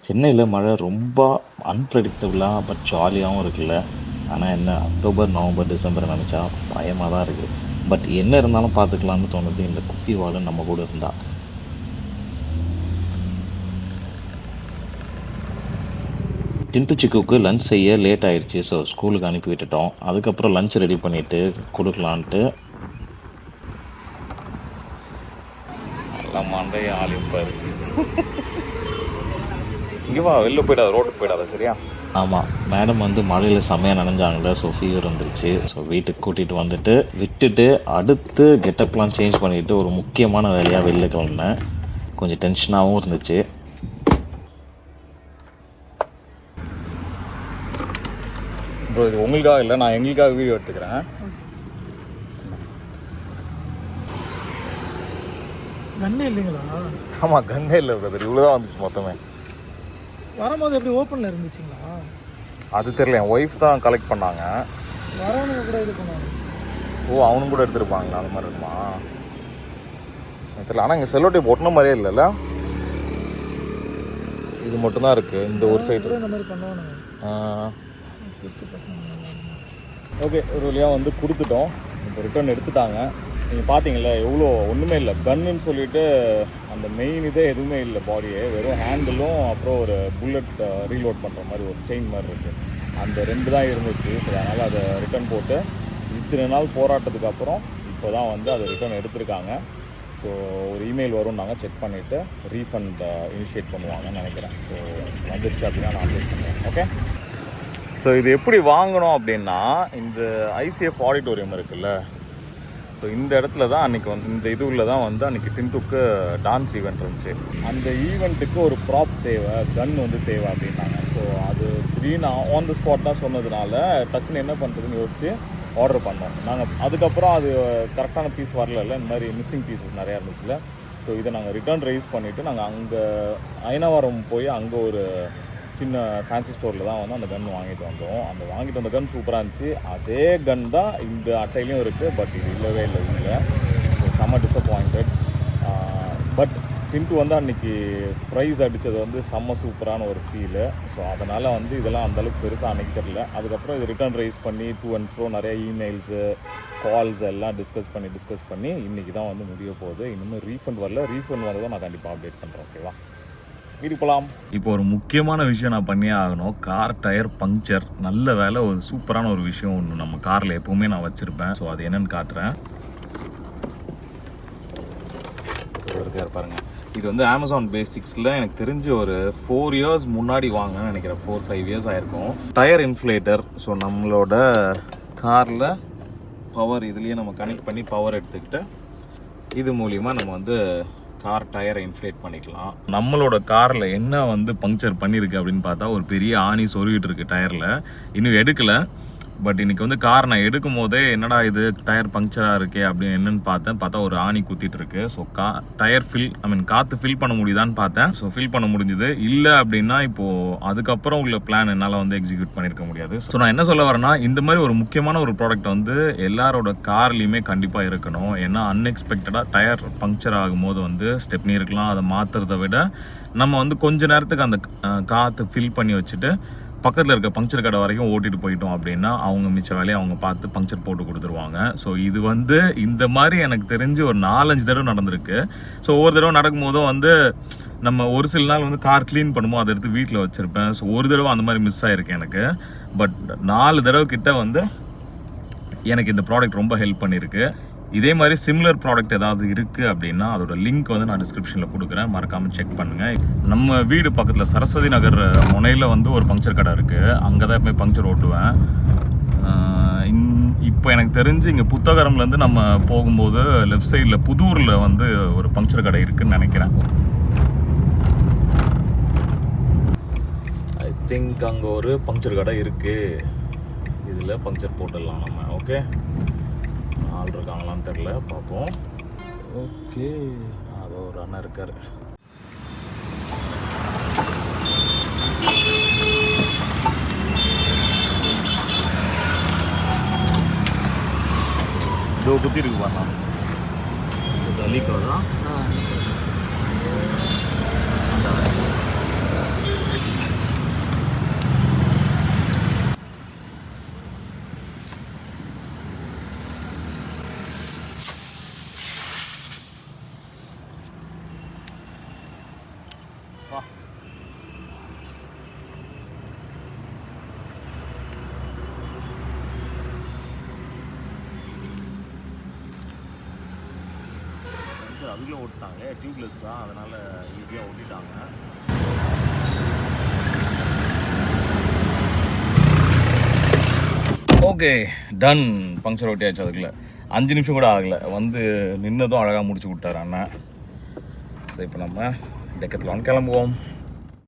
சென்னையில் மழை ரொம்ப அன்பிரடிக்டபுளாக பட் ஜாலியாகவும் இருக்குல்ல. ஆனால் என்ன அக்டோபர், நவம்பர், டிசம்பர் நினச்சா பயமாக தான் இருக்குது. பட் என்ன இருந்தாலும் பார்த்துக்கலான்னு தோணுது இந்த குட்டி வாழை நம்ம கூட இருந்தால். டின்ட்டு சிக்குவுக்கு லஞ்ச் செய்ய லேட் ஆகிடுச்சு. ஸோ ஸ்கூலுக்கு அனுப்பி விட்டுட்டோம். அதுக்கப்புறம் லஞ்ச் ரெடி பண்ணிவிட்டு கொடுக்கலான்ட்டு எல்லாம் மண்டைய ஆலிப்பார். இங்கே வா, வெளில போயிடாத, ரோட்டுக்கு போயிடாத, சரியா? ஆமாம், மேடம் வந்து மழையில் செம்மையாக நனைஞ்சாங்களே. ஸோ ஃபீவர் வந்துருச்சு. ஸோ வீட்டுக்கு கூட்டிகிட்டு வந்துட்டு விட்டுட்டு அடுத்து கெட்டப்லாம் சேஞ்ச் பண்ணிவிட்டு ஒரு முக்கியமான வேலையாக வெளில கிளம்பினேன். கொஞ்சம் டென்ஷனாகவும் இருந்துச்சு. ப்ரோ, இது உங்களுக்காக இல்லை, நான் எங்களுக்காக வீடியோ எடுத்துக்கிறேன். கன்னே இல்லைங்களா? ஆமாம், கன்னே இல்லை பிரதர், இவ்வளோ தான் வந்துச்சு மொத்தமே. வரும்போது எப்படி ஓப்பனில் இருந்துச்சுங்களா? அது தெரியல, என் ஒய்ஃப் தான் கலெக்ட் பண்ணாங்க. வரவனுங்க கூட இது பண்ணாங்க. ஓ, அவனும் கூட எடுத்துருப்பாங்களா? அந்த மாதிரி இருக்குமா தெரியல. ஆனால் இங்கே செல்லோ டேப் ஒட்டின மாதிரியே இல்லைல்ல, இது மட்டும்தான் இருக்குது இந்த ஒரு சைடு. இந்த மாதிரி பண்ணுவானுங்க. ஓகே, ஒரு வழியாக வந்து கொடுத்துட்டோம். இப்போ ரிட்டர்ன் எடுத்துட்டாங்க. நீங்கள் பார்த்தீங்களா எவ்வளோ ஒன்றுமே இல்லை. கன்னுன்னு சொல்லிவிட்டு அந்த மெயின் இதே எதுவுமே இல்லை, பாடியே வெறும் ஹேண்டிலும் அப்புறம் ஒரு புல்லட் ரீலோட் பண்ணுற மாதிரி ஒரு செயின் மாதிரி இருக்குது. அந்த 2 தான் இருந்துச்சு. சரி, அதனால் அதை ரிட்டர்ன் போட்டு இத்தனை நாள் போராட்டத்துக்கு அப்புறம் இப்போ தான் வந்து அதை ரிட்டர்ன் எடுத்திருக்காங்க. ஸோ ஒரு இமெயில் வரும், நாங்கள் செக் பண்ணிவிட்டு ரீஃபண்ட் இனிஷியேட் பண்ணுவாங்கன்னு நினைக்கிறேன். ஸோ வந்துருச்சு அப்படின்னா நான் அப்டேட் பண்ணுவேன். ஓகே. ஸோ இது எப்படி வாங்கணும் அப்படின்னா, இந்த ஐசிஎஃப் ஆடிட்டோரியம் இருக்குல்ல, ஸோ இந்த இடத்துல தான் அன்றைக்கி வந்து இந்த இதுவில் தான் வந்து அன்றைக்கி டின்ட்டுக்கு டான்ஸ் ஈவெண்ட் இருந்துச்சு. அந்த ஈவெண்ட்டுக்கு ஒரு ப்ராப் தேவை, கன் வந்து தேவை அப்படின்னாங்க. ஸோ அது திடீர்னு ஆன் த ஸ்பாட் தான் சொன்னதுனால டக்குன்னு என்ன பண்ணுறதுன்னு யோசித்து ஆர்டர் பண்ணோம் நாங்கள். அதுக்கப்புறம் அது கரெக்டான பீஸ் வரல, இந்த மாதிரி மிஸ்ஸிங் பீசஸ் நிறையா இருந்துச்சுல. ஸோ இதை நாங்கள் ரிட்டர்ன் ரைஸ் பண்ணிவிட்டு நாங்கள் அங்கே அயனாவரம் போய் அங்கே ஒரு சின்ன ஃபேன்சி ஸ்டோரில் தான் வந்து அந்த கன் வாங்கிட்டு வந்தோம். அந்த வாங்கிட்டு வந்த கன் சூப்பராக இருந்துச்சு. அதே கன் தான் இந்த அட்டையிலையும் இருக்குது, பட் இது இல்லவே இல்லை இல்லை. ஸோ செம்ம டிஸப்பாயிண்டட். பட் டின்ட்டு வந்து அன்றைக்கி ப்ரைஸ் அடித்தது வந்து செம்ம சூப்பரான ஒரு ஃபீலு. ஸோ அதனால் வந்து இதெல்லாம் அந்தளவுக்கு பெருசாக அன்றைக்கி தெரில. அதுக்கப்புறம் இது ரிட்டர்ன் ரைஸ் பண்ணி டூ அண்ட் ஃப்ரோ நிறைய இமெயில்ஸு கால்ஸ் எல்லாம் டிஸ்கஸ் பண்ணி இன்றைக்கி தான் வந்து முடிய போகுது. இன்னும் ரீஃபண்ட் வரல. ரீஃபண்ட் வரதை நான் கண்டிப்பாக அப்டேட் பண்ணுறேன். ஓகேவா? வீடு போகலாம். இப்போ ஒரு முக்கியமான விஷயம் நான் பண்ணியே ஆகணும். Car tyre puncture. நல்ல வேலை, ஒரு சூப்பரான ஒரு விஷயம் ஒன்று நம்ம காரில் எப்போவுமே நான் வச்சுருப்பேன். ஸோ அது என்னென்னு காட்டுறேன். பாருங்கள், இது வந்து அமேசான் பேசிக்ஸில் எனக்கு தெரிஞ்சு ஒரு 4 இயர்ஸ் முன்னாடி வாங்கினேன்னு நினைக்கிறேன். 4-5 இயர்ஸ் ஆகிருக்கும். Tyre inflator. ஸோ நம்மளோட காரில் பவர் இதுலேயே நம்ம கனெக்ட் பண்ணி பவர் எடுத்துக்கிட்டு இது மூலிமா நம்ம வந்து கார் டயரை இன்ஃப்ளேட் பண்ணிக்கலாம். நம்மளோட காரில் என்ன வந்து பங்க்சர் பண்ணியிருக்கு அப்படின்னு பார்த்தா, ஒரு பெரிய ஆணி சொருகிட்டு இருக்கு டயரில். இன்னும் எடுக்கலை. பட் இன்றைக்கி வந்து கார் நான் எடுக்கும் போதே என்னடா இது டயர் பங்க்சராக இருக்கே அப்படின்னு என்னென்னு பார்த்தா ஒரு ஆணி குத்திட்டு இருக்கு. ஸோ டயர் காற்று ஃபில் பண்ண முடியுதான்னு பார்த்தேன். ஸோ ஃபில் பண்ண முடிஞ்சுது. இல்லை அப்படின்னா இப்போது அதுக்கப்புறம் உள்ள பிளான் என்னால் வந்து எக்ஸிக்யூட் பண்ணியிருக்க முடியாது. ஸோ நான் என்ன சொல்ல வரேன்னா, இந்த மாதிரி ஒரு முக்கியமான ஒரு ப்ராடக்ட் வந்து எல்லாரோட கார்லேயுமே கண்டிப்பாக இருக்கணும். ஏன்னா அன்எக்ஸ்பெக்டடாக டயர் பங்க்சர் ஆகும்போது வந்து ஸ்டெப்னி இருக்கலாம், அதை மாற்றுறதை விட நம்ம வந்து கொஞ்ச நேரத்துக்கு அந்த காற்று ஃபில் பண்ணி வச்சுட்டு பக்கத்தில் இருக்க பங்க்சர் கடை வரைக்கும் ஓட்டிட்டு போயிட்டோம் அப்படின்னா அவங்க மிச்ச வேலையை அவங்க பார்த்து பங்க்சர் போட்டு கொடுத்துருவாங்க. ஸோ இது வந்து இந்த மாதிரி எனக்கு தெரிஞ்சு ஒரு 4-5 தடவை நடந்திருக்கு. ஸோ ஒவ்வொரு தடவை நடக்கும்போதும் வந்து நம்ம ஒரு சில நாள் வந்து கார் க்ளீன் பண்ணும்போது அதை எடுத்து வீட்டில் வச்சுருப்பேன். ஸோ ஒரு தடவை அந்த மாதிரி மிஸ் ஆகிருக்கு எனக்கு. பட் 4 தடவை கிட்ட வந்து எனக்கு இந்த ப்ராடக்ட் ரொம்ப ஹெல்ப் பண்ணியிருக்கு. இதே மாதிரி சிமிலர் ப்ராடக்ட் ஏதாவது இருக்குது அப்படின்னா அதோட லிங்க் வந்து நான் டிஸ்கிரிப்ஷனில் கொடுக்குறேன், மறக்காமல் செக் பண்ணுங்கள். நம்ம வீடு பக்கத்தில் சரஸ்வதி நகர் முனையில் வந்து ஒரு பங்க்சர் கடை இருக்குது. அங்கே தான் போய் பங்க்சர் ஓட்டுவேன். இப்போ எனக்கு தெரிஞ்சு இங்கே புத்தகரம்லேருந்து நம்ம போகும்போது லெஃப்ட் சைடில் புதூரில் வந்து ஒரு பங்க்சர் கடை இருக்குதுன்னு நினைக்கிறேன். ஐ திங்க் அங்கே ஒரு பங்க்சர் கடை இருக்குது. இதில் பங்க்சர் போட்டுடலாம் நம்ம. ஓகே, ஆள் இருக்காங்களான்னு தெரில, பார்ப்போம். ஓகே, அதோ ஒரு அண்ணன் இருக்கார். இதோ குத்தி இருக்கு பாருண்ணா. தள்ளிக்கோ தான் சரி அதுக்குள்ளே ஓட்டிட்டாங்க, டியூப்லெஸ் தான், அதனால் ஈஸியாக ஓட்டிட்டாங்க. Okay done. பங்க்சர் ஓட்டியாச்சு. அதுக்குள்ளே 5 நிமிஷம் கூட ஆகலை, வந்து நின்னதும் அழகாக முடிச்சு விட்டார் அண்ணன். ஸோ இப்போ நம்ம டெக்கத்லான் கிளம்புவோம்.